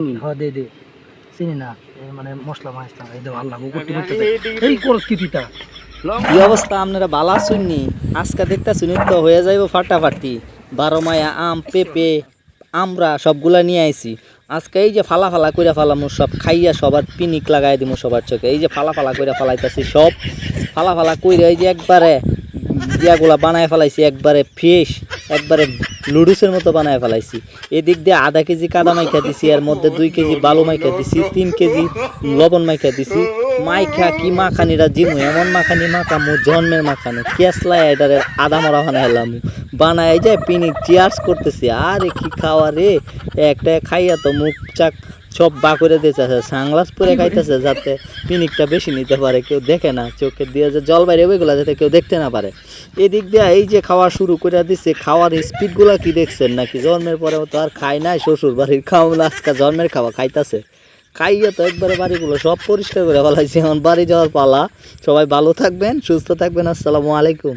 হ্যাঁ দে দে চিনি না মানে মশলা মাছটা এই দে আল্লাহ করতে করতে এই করস কি তুইটা কি অবস্থা আপনারা বালা শুননি আজকে দেখতে শুনি তো হয়ে যাইব ফাটাফাটি 12 মায়া আম পেঁপে আমরা সবগুলা নিয়ে আইছি আজকে এই যে ফালা ফালা কইরা ফালামু সব খাইয়া সবার পিনিক লাগাই দিমু সবার চোখে এই যে ফালা ফালা কইরা ফালাইতাছি সব ফালা ফালা কইরা এই যে একবারে ইয়াগুলা বানায় ফেলাইছি একবারে ফ্রেশ একবারে লুডুসের মতো বানায় ফেলাইছি এদিক দিয়ে আধা কেজি কাদা মাইখা দিছি এর মধ্যে 2 কেজি বালু মাইখা দিছি 3 কেজি লবণ মাইখা দিছি মাইখা কি মাখানিরা জিমু এমন মাখানি মাখামু জন্মের মাখানি কেসলা এটারে আদা মরা বানাইলাম বানায় যায় পিনিক চিয়ার্স করতেছি আরে কি খাওয়া রে একটা খাইয়া তো মুখ চাক সব বা করে দিয়েছে সাংলাস পরে খাইতেছে যাতে পিনিকটা বেশি নিতে পারে কেউ দেখে না চোখে দিয়ে যে জল বাইরে ওইগুলা যাতে কেউ দেখতে না পারে এদিক দিয়ে এই যে খাওয়া শুরু করে দিচ্ছে খাওয়ার স্পিডগুলা কি দেখছেন নাকি জন্মের পরে তো আর খায় নাই শ্বশুর বাড়ির খাওয়া আজকে জন্মের খাওয়া খাইতেছে খাইয়া তো একবারে বাড়িগুলো সব পরিষ্কার করে ফেলাইছে এখন বাড়ি যাওয়ার পালা সবাই ভালো থাকবেন সুস্থ থাকবেন আসসালামু আলাইকুম।